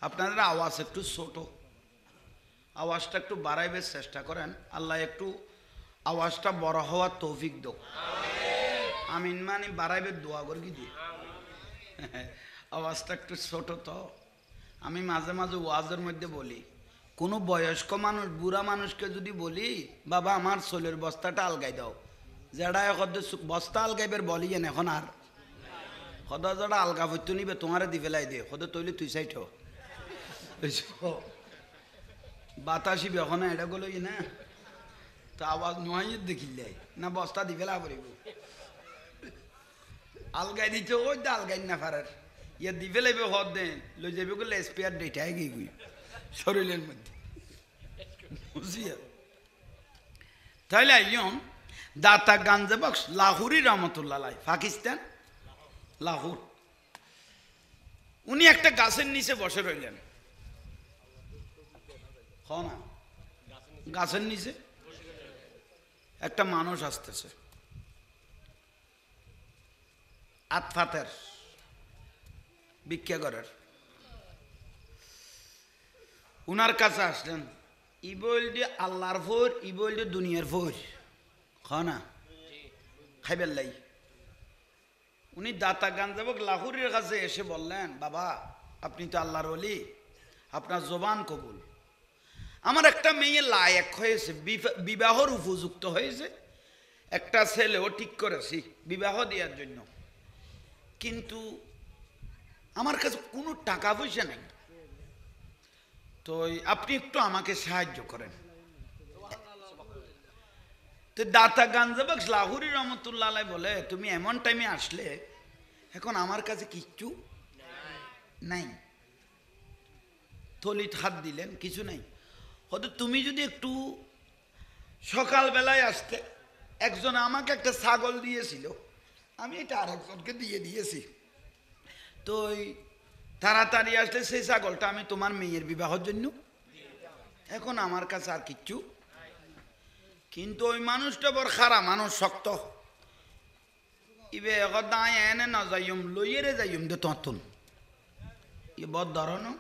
আপনাদের আওয়াজ একটু ছোট, আওয়াজটা একটু বাড়াইবার চেষ্টা করেন, আল্লাহ একটু আওয়াজটা বড় হওয়ার তৌফিক দাও। আমিন মানে বাড়াইবার দোয়া করি দিয়ে। আওয়াজটা একটু ছোট তো। আমি মাঝে মাঝে ওয়াজের মধ্যে বলি, কোনো বয়স্ক মানুষ, বুড়া মানুষকে যদি বলি, বাবা আমার চোলের বস্তাটা আলগাই দাও, যেটা বস্তা আলগাইবার বলি যেন এখন আর সদা যেটা আলগা হইতে নিবে তোমারে দি ফেলাই দে, সদা তৈলি তুই চাইঠ বাতাসি বেখন এটা গেল না, তো আওয়াজ নোয়াই দেখিলে না বস্তা দি ফেলা পড়িব, আলগাই দিচ্ছে ওই তো আলগাই না ফারার ইয়ে দি ফেলাইবে হদ দে লই যাবে গেলে স্পেয়ার ডেটাই গিয়ে গুই শরীরের মধ্যে বুঝিয়া। তাইলে আইয়ন দাতা গাঞ্জে বক্স লাহুরি রহমতুল্লাহ আলাই, পাকিস্তান লাহোর। উনি একটা গাছের নিচে বসে রইলেন, না গাছের নিচে একটা মানুষ আসতেছে, আতফাতের ভিক্ষা করার। উনার কাছে আসলেন, ই বললি আল্লাহর ফোর, ই বললি দুনিয়ার ফোর, না খাইবেন লাই। উনি দাতা গাঞ্জাবক লাহোরের কাছে এসে বললেন, বাবা আপনি তো আল্লাহর ওলি, আপনার জবান কবুল, আমার একটা মেয়ে লায়েক হয়েছে, বিবাহর উপযুক্ত হয়েছে, একটা ছেলেও ঠিক করেছি বিবাহ দেওয়ার জন্য, কিন্তু আমার কাছে কোনো টাকা পয়সা নেই, তো আপনি একটু আমাকে সাহায্য করেন। তো দাতা গাঞ্জাবক লাহুরি রহমতুল্লাহ আলাই বলে, তুমি এমন টাইমে আসলে, এখন আমার কাছে কিচ্ছু নাই। থলিত হাত দিলেন, কিছু নাই। হয়তো তুমি যদি একটু সকালবেলায় আসতে, একজন আমাকে একটা ছাগল দিয়েছিল, আমি এটা আরেকজনকে দিয়ে দিয়েছি, তো তাড়াতাড়ি আসলে সেই ছাগলটা আমি তোমার মেয়ের বিবাহের জন্য, এখন আমার কাছে আর কিচ্ছু। কিন্তু ওই মানুষটা বড় খারাপ মানুষ, শক্ত, ইবে দায় এনে না যাইম লইয়েরে যাইম দে তখন ই বদ ধরো না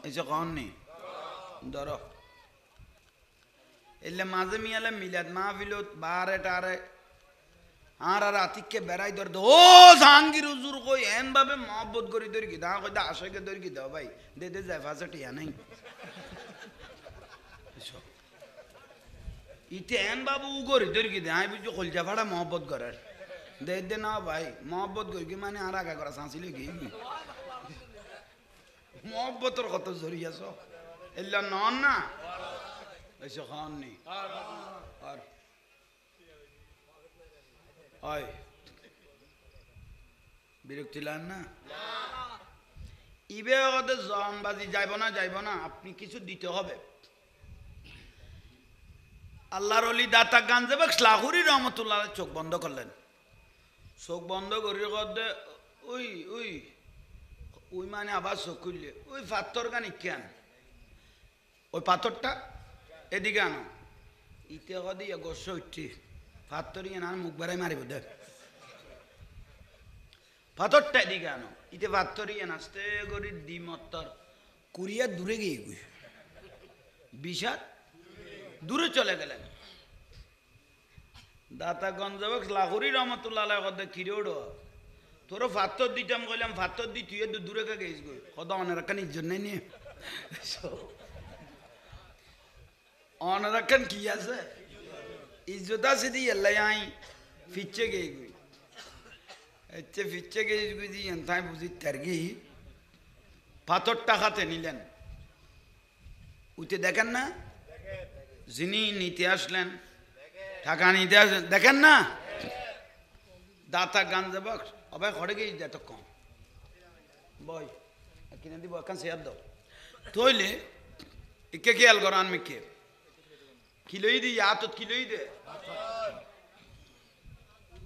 এসে কন নেই ধর এলে মাঝে মিয়ালে মিলাদ মাহফিলত বারে টারে আর আর আতিককে বেড়াই ধর ও জাহাঙ্গীর হুজুর কই এন ভাবে মহব্বত করি ধরি কি দা কই দা আশাকে ধরি কি দাও ভাই দে দে যায় ফাঁসে টিয়া নাই ইতে এন বাবু উগরি ধরি কি দে আই বুঝো খলজা ফাড়া মহব্বত করার দে দে না ভাই মহব্বত করি কি মানে আর আগা করা চাঁচিলে কি মহব্বতর কত জড়িয়েছ এলা নন না এসে খান নেই আর হয় বিরক্তি লান না ইবে ওদের জনবাজি যাইব না আপনি কিছু দিতে হবে। আল্লাহর ওলি দাতা গাঞ্জেবক লাহুরি রহমতুল্লাহ চোখ বন্ধ করলেন, চোখ বন্ধ করি ওই ওই ওই মানে আবার চোখ খুললে ওই পাথর গানি কেন ওই পাথরটা এদিকে আনো ইতে দিয়ে গোস উঠছি পাথর ইয়ে না মুখ বেড়াই মারিব দেখ পাথরটা এদিকে আনো ইতে পাথর ইয়ে নাচতে করি দ্বিমত্তর কুরিয়া দূরে গিয়ে গুই বিষাদ দূরে চলে গেলেন দাতা গঞ্জবক লাহুরি রহমতুল্লাহ কথা কিরে ওড়ো তোর ফাত্তর দিতাম কইলাম ফাত্তর দি তুই দূরে কে গেছিস গো কথা অনেরাখান ইজ্জত নেই নিয়ে অনেরাখান কি আছে ইজ্জত আছে দি এল্লাই আই ফিচ্ছে গেই গুই এচ্ছে ফিচ্ছে গেছিস গুই দি তাই বুঝি তার গেই পাথর টাকাতে নিলেন উঠে দেখেন না যিনি নিতে আসলেন টাকা নিতে আসলেন দেখেন না দাতা গান যাবক অবাই ঘরে গিয়ে এত কম বই কিনে দিব এখন শেয়ার দাও তৈলে একে খেয়াল করো আনমি কে কিলোই দি তো কিলোই দে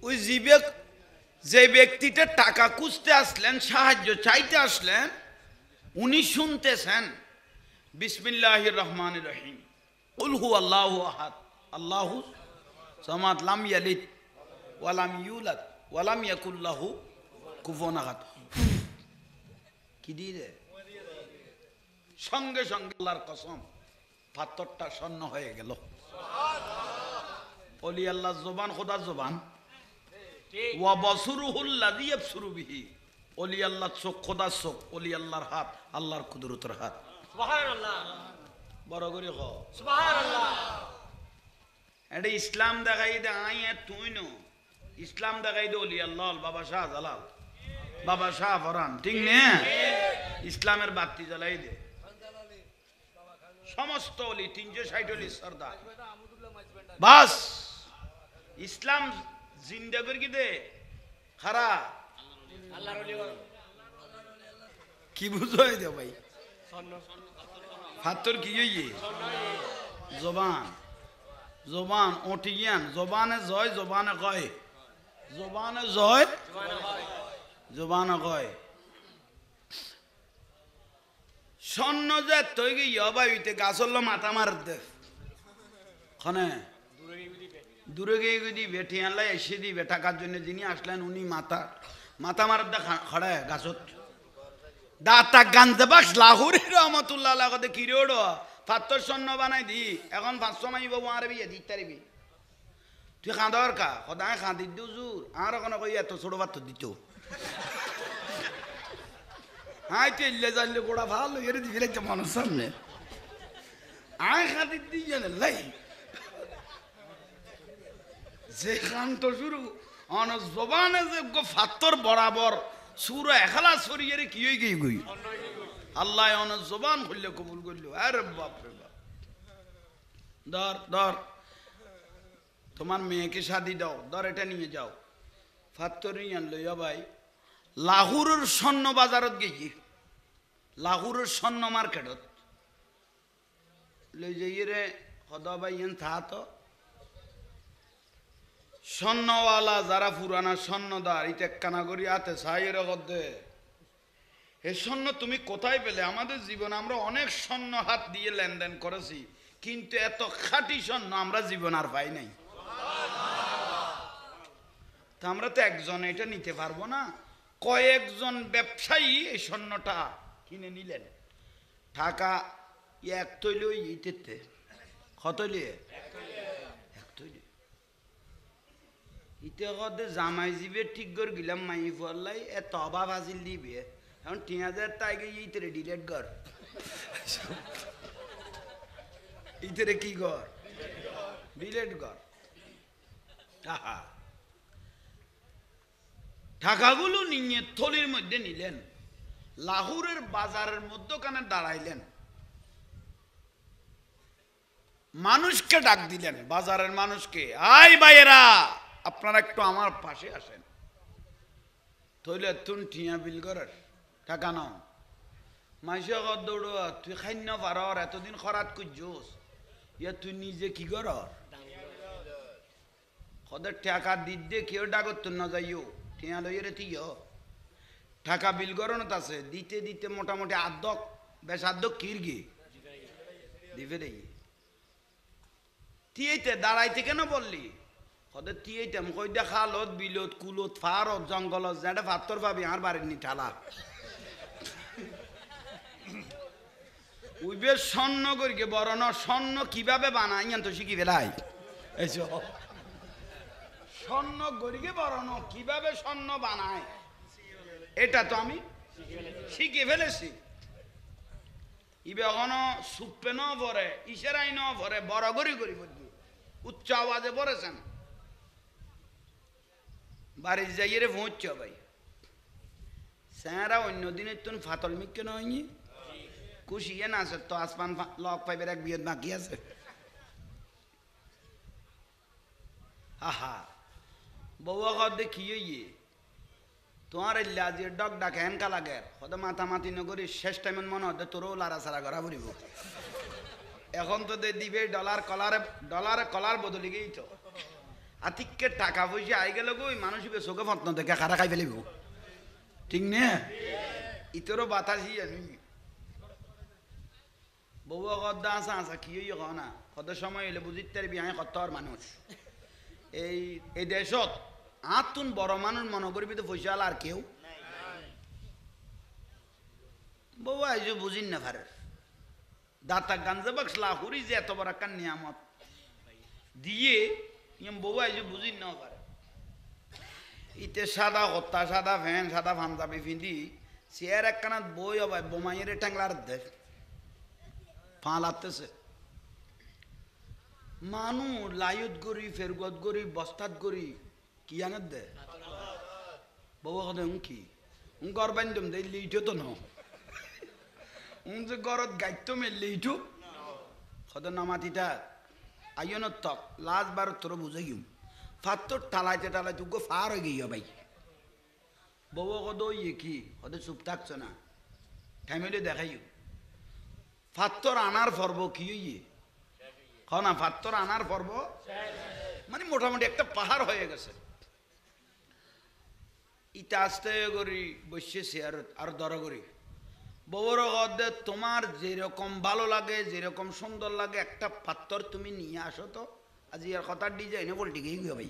ওই যে ব্যক্তিটা টাকা খুঁজতে আসলেন সাহায্য চাইতে আসলেন উনি শুনতেছেন বিসমিল্লাহির রহমানির রহিম কুল হু আল্লাহু আহাদ আল্লাহু সামাদ লাম ইয়ালিদ ওয়া লাম ইউলাদ ওয়া লাম ইয়াকুল লাহু কুফুয়ান আহাদ কি দিয়ে সঙ্গে সঙ্গে আল্লাহর কসম পাথরটা স্বর্ণ হয়ে গেল ওলি আল্লাহ জবান খোদার জবান ওয়া বসরুহুল লাযী ইয়াবসুরু বিহি ওলি আল্লাহ চোখ খোদার চোখ ওলি আল্লাহর হাত আল্লাহর কুদরতের হাত সুবহানাল্লাহ বড় করে কও সুবহানাল্লাহ এটা ইসলাম দেখাই দে আই তুই নো ইসলাম দেখাই দে ওলি আল্লাহ বাবা শাহ জালাল বাবা শাহ ফরান ঠিক না ইসলামের বাতি জ্বালাই দে সমস্ত ওলি 360 ওলি সরদার বাস ইসলাম জিন্দা করে কি দে খারা আল্লাহর ওলি কি বুঝাই দে ভাই পাথর কি হইয়ে জবান জবান ওটিয়ান জবানে জয় জবানে কয় জবানে জয় জবানে কয় স্বর্ণ যে তৈ গিয়ে ভাবিতে গাছল মাথা মার দে খনে দূরে গিয়ে দিবে ঠিয়ালাই এসে দিবে টাকার জন্য যিনি আসলেন উনি মাথা মার দে খড়ে গাছত দাতা গাঞ্জাবাস লাহুরি রহমতুল্লাহ আলাইহি কথা কি রেড়ো পাথর স্বর্ণ বানাই দি এখন 500 মাইব আর বিয়ে দিতে পারবি তুই খাঁদার কা সদায় খাঁদি দিও জোর আর এখন কই এত ছোট পাথর দিত হাই তেলে জানলে গোড়া ভালো এর দিবি রে মানুষ সামনে আয় খাঁদি দি জানে লাই যে খান তো শুরু অন জবানে যে পাথর বরাবর সুরা এখলাস সরিয়ে কি হই গই গই আল্লাহ অন জবান খুললে কবুল করলো আরে বাপ রে বাপ ধর তোমার মেয়েকে শাদি দাও ধর এটা নিয়ে যাও পাথর নিয়ে আনলো ভাই লাহুরের স্বর্ণ বাজারত গেছি লাহুরের স্বর্ণ মার্কেটত লই যাই রে সদা ভাই এন থা তো স্বর্ণওয়ালা যারা পুরানা স্বর্ণদার ইতে কানাগরি আতে সাইয়ের গদ্দে এ স্বর্ণ তুমি কোথায় পেলে আমাদের জীবনে আমরা অনেক স্বর্ণ হাত দিয়ে লেনদেন করেছি কিন্তু এত খাঁটি স্বর্ণ আমরা জীবন আর পাই নাই তা আমরা তো একজন এটা নিতে পারবো না কয়েকজন ব্যবসায়ী এই স্বর্ণটা কিনে নিলেন টাকা এক তৈল ইতে কতলি এক তৈলি ইতে কদে জামাই জিবে ঠিক করে গেলাম মাই ফলাই এত অভাব হাসিল দিবে এখন 3000 টাকা ইতরে ডিলেট কর ইতরে কি কর ডিলেট কর টাকাগুলো নিয়ে থলির মধ্যে নিলেন লাহুরের বাজারের মধ্যখানে দাঁড়াইলেন মানুষকে ডাক দিলেন বাজারের মানুষকে আই ভাইয়েরা আপনারা একটু আমার পাশে আসেন তইলে তুন টিয়া বিল করার টাকা নাও মাইসে কর দৌড় তুই খাইন পার এতদিন খরাত করছোস ইয়া তুই নিজে কি কর কদের টাকা দিতে কেউ ডাকত না যাইও টিয়া লইয়ে রে তুই টাকা বিল গরণত আছে দিতে দিতে মোটামুটি আর্ধক বেশ আর্ধক কিরগি দিবে রে তিয়েতে দাঁড়াইতে কেন বললি হতে তিয়েতে কই দে খালত বিলত কুলত ফারত জঙ্গলত যেটা পাত্তর পাবি আর বাড়ির নি ঠালা উইবে স্বর্ণ করিকে বড় ন স্বর্ণ কিভাবে বানাই তো শিখি বেলাই এইসো স্বর্ণ গরিকে বড় ন কিভাবে স্বর্ণ বানায় এটা তো আমি শিখে ফেলেছি ইবে এখনো সুপে ন পরে ইশারাই ন পরে বড় গরি গরি বলবি উচ্চ আওয়াজে পড়েছেন বাড়ির যাইয়ে রে পৌঁছ ভাই স্যারা অন্য দিনের তুন ফাতল মিক্কে নয়নি খুশিয়ে না আছে তো আসমান লক পাইবের এক বিয়ের বাকি আছে আহা বউয়া কর দেখিয়ে তোমার যে ডক ডাকে হেনকা লাগে হতে মাতামাতি নগরী শেষ টাইম মনে হতে তোরও লারা সারা করা পড়িব এখন তো দিবে ডলারে কলার বদলি গেই তো আতিককে টাকা পয়সা আই গেল গই মানুষ চোখে ফতন দেখে খারা খাই ফেলিব ঠিক নে ইতরও বাতাসি জানি বউয়া কদ্দা আসা আসা কি না কত সময় হইলে বুঝিতে পারবি আমি কত মানুষ এই দেশত আতুন বড় মানুষ মনে করবি তো পয়সা আর কেউ বউ আইজ বুঝিন না পারে দাতা গাঞ্জা বাক্স লাহুরি যে এত বড় একটা নিয়ামত দিয়ে বউ আইজ বুঝিন না পারে ইতে সাদা হত্যা সাদা ফ্যান সাদা পাঞ্জাবি পিন্ধি চেয়ার একখানা বই হবাই বোমাইয়ের টাংলার দেশ পা লাগতেছে মানু লায়ুত গরি ফেরগত গরি বস্তাত গরি কি আনত দে বউ কথা কি গর বান্ধম দে লিটো তো ন যে গরত গাইতো মে লিটো সদ নামাতিটা আইন তক লাস্ট বার তোর বুঝে গিয়ে ফাত্তর টালাইতে টালাইতে গো ফার হয়ে গিয়ে ভাই বউ কদ ইয়ে কি হতে চুপ থাকছো না ফ্যামিলি দেখাইও ফাত্তর আনার পর্ব কি ইয়ে না ফাত্তর আনার পর্ব মানে মোটামুটি একটা পাহাড় হয়ে গেছে ইটা আস্তে করি বসেছি আর দর করি বউর গদে তোমার যেরকম ভালো লাগে যেরকম সুন্দর লাগে একটা পাত্তর তুমি নিয়ে আসো তো আজ ইয়ার কথার ডিজাইনে বলটি গিয়ে গিয়ে ভাই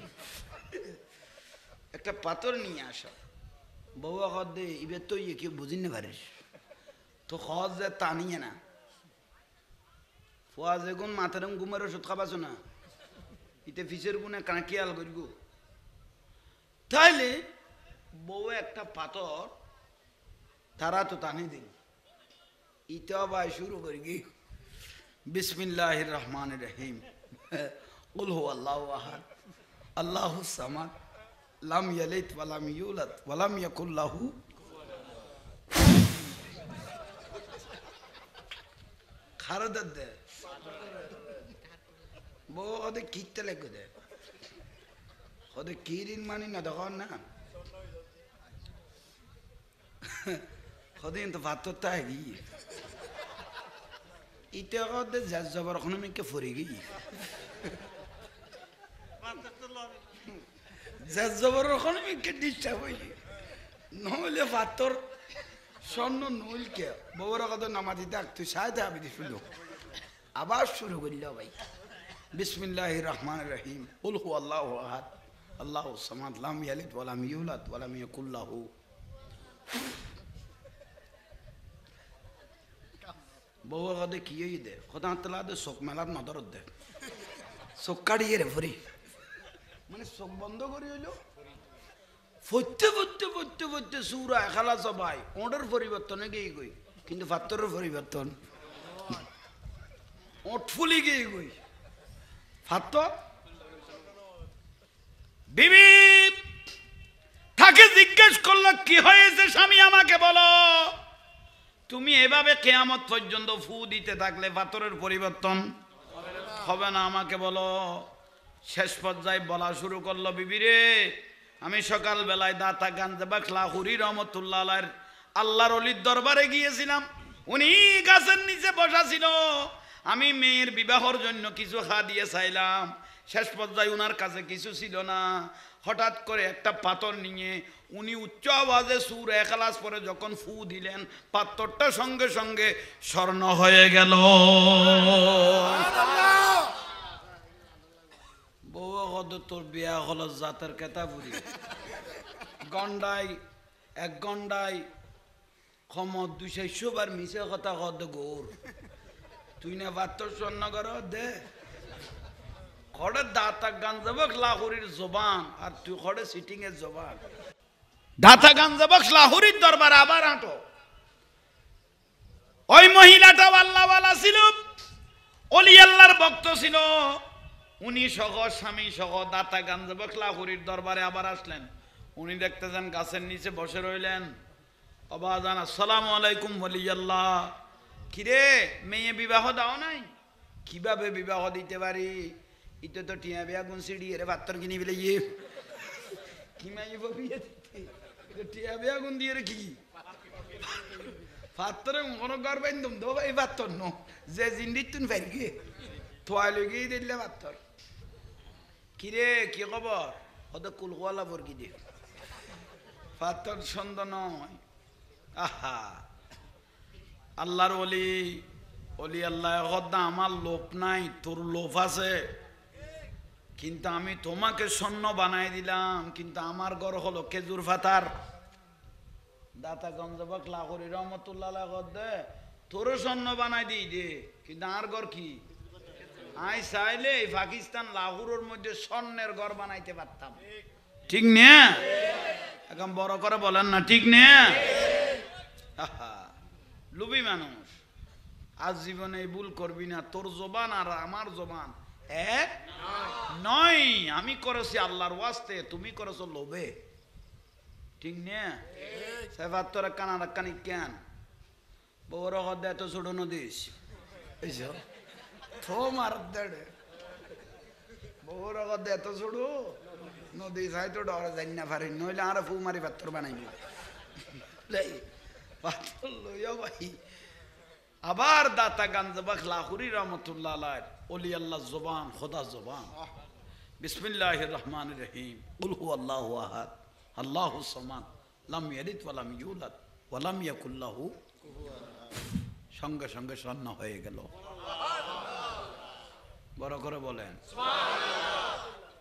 একটা পাথর নিয়ে আসো বউ গদে ইবে তো ইয়ে কেউ বুঝি না পারিস তো সহজ যে তা নিয়ে না ফুয়া যে গুণ মাথার ঘুমের ওষুধ খাবাছো না ইতে ফিসের গুণে কাঁকিয়াল করব তাইলে বউ একটা পাথর তারা তো টানি দিল ইটা ভাই শুরু করি কি বিসমিল্লাহির রহমানির রহিম কুল হু আল্লাহু আহাদ আল্লাহুস সামাদ লাম ইয়ালিদ ওয়া লাম ইউলাদ ওয়া লাম ইয়াকুল লাহু খারদ দে বউ ওদের কিতে লেগে দে ওদের কিরিন মানি না তখন না ওদের তো ভাত তো আগে ইতে ওদের যা জবর ওখানে মেয়েকে ফরি গিয়ে যা জবর ওখানে মেয়েকে ডিস্টার্ব হয়ে নহলে ভাতর স্বর্ণ নইল কে বউরা কত নামাজি দেখ তুই সাহায্য আমি দিছিল আবার শুরু করিল ভাই বিসমিল্লাহির রহমানির রহিম কুল হু আল্লাহু আহাদ আল্লাহুস সামাদ লাম ইয়ালিদ ওয়া লাম ইউলাদ ওয়া লাম ইয়াকুল লাহু বউরা কত কি হই দে খোদা তাআলা দে চোখ মেলার নজর দে চোখ কাটিয়ে রে ফরি মানে চোখ বন্ধ করি হইল ফরতে ফরতে ফরতে ফরতে সুরা এখালা সবাই ওটার পরিবর্তনে গিয়ে গই কিন্তু ফাত্তরের পরিবর্তন ওট ফুলি গিয়ে গই ফাত্তর বিবি তাকে জিজ্ঞেস করলো কি হয়েছে স্বামী আমাকে বলো তুমি এভাবে কিয়ামত পর্যন্ত ফু দিতে থাকলে ফাত্তরের পরিবর্তন হবে না আমাকে বলো শেষ পর্যায়ে বলা শুরু করলো বিবি রে আমি সকাল বেলায় দাতা গাঞ্জাবাক লাহুরি রহমতুল্লাহ আল্লাহর অলির দরবারে গিয়েছিলাম উনি গাছের নিচে বসা ছিল আমি মেয়ের বিবাহর জন্য কিছু দিয়ে চাইলাম শেষ পর্যায়ে উনার কাছে কিছু ছিল না হঠাৎ করে একটা পাথর নিয়ে উনি উচ্চ আওয়াজে সূরা ইখলাস পরে যখন ফু দিলেন, পাথরটা সঙ্গে সঙ্গে স্বর্ণ হয়ে গেল। বউ কত তোর বিয়া হল জাতের কেতা বুড়ি গন্ডাই এক গন্ডাই ক্ষমত 200 বার মিশে কথা কদ গোর তুই না পাথর স্বর্ণ কর দে খড়ে দাঁতা গান যাবক লাহুরির জবান আর তুই খড়ে সিটিং এর জবান। দাঁতা গান যাবক লাহুরির দরবার আবার হাঁটো। ওই মহিলাটাও আল্লাহওয়ালা ছিল, ওলি আল্লাহর ভক্ত ছিল। উনি সহ স্বামী সহ দাতা গাঞ্জাবক লাহুরির দরবারে আবার আসলেন। উনি দেখতেছেন গাছের নিচে বসে রইলেন। আবাজান আসসালামু আলাইকুম ওলি আল্লাহ। কিরে মেয়ে বিবাহ দাও নাই? কিভাবে বিবাহ দিতে পারি? ইতে তো টিয়া বিয়া গুন সিডি এর পাত্তর কিনি বলে ইয়ে কি মাইব বিয়ে দিতে টিয়া বিয়া গুন দিয়ে রে কি পাত্তরে কোনো ঘর বাইন্দম দো এই পাত্তর নো যে জিন্দির তুন পারি গিয়ে তোয়াই লই গিয়ে দিলে পাত্তর। কিরে কি খবর? ওদের কুলকোয়ালা বর্গি দে পাত্তর সন্দ নয়। আহা আল্লাহর ওলি ওলি আল্লাহ হদ্দা আমার লোভ নাই, তোর লোভ আছে, কিন্তু আমি তোমাকে স্বর্ণ বানাই দিলাম, কিন্তু আমার ঘর হলো খেজুর ফাতার। দাতা গঞ্জবক লাহুরি রহমতুল্লাহ দে তোরও স্বর্ণ বানাই দিই দে, কিন্তু আর ঘর কি? আই চাইলে পাকিস্তান লাহুরের মধ্যে স্বর্ণের ঘর বানাইতে পারতাম, ঠিক না? এখন বড় করে বলেন না, ঠিক না? লুবি মানুষ। আজ জীবনে ভুল করবি না, তোর জবান আর আমার জবান এক নয়। আমি করেছি আল্লাহর ওয়াস্তে, তুমি করেছো লোভে, ঠিক না? সেবার তোরা কানাডা কানি কেন বড় হদে এত ছোট নদীস থো মার দেড়ে বড় হদে এত ছোট নদী চাই তো ডরে যাই না পারি, নইলে আর ফু মারি পাত্তর বানাইব পাত্তর লইয়া ভাই। আবার দাতা গাঞ্জাবাক লাহুরি রহমতুল্লাহ আলাইহি ওলি আল্লাহ জবান খোদা জবান। বিসমিল্লাহির রহমানির রহিম কুল হুয়াল্লাহু আহাদ আল্লাহুস সামাদ লাম ইয়ালিদ ওয়া লাম ইউলাদ ওয়া লাম ইয়াকুল লাহু সঙ্গে সঙ্গে স্বর্ণ হয়ে গেল। বড় করে বলেন সুবহানাল্লাহ।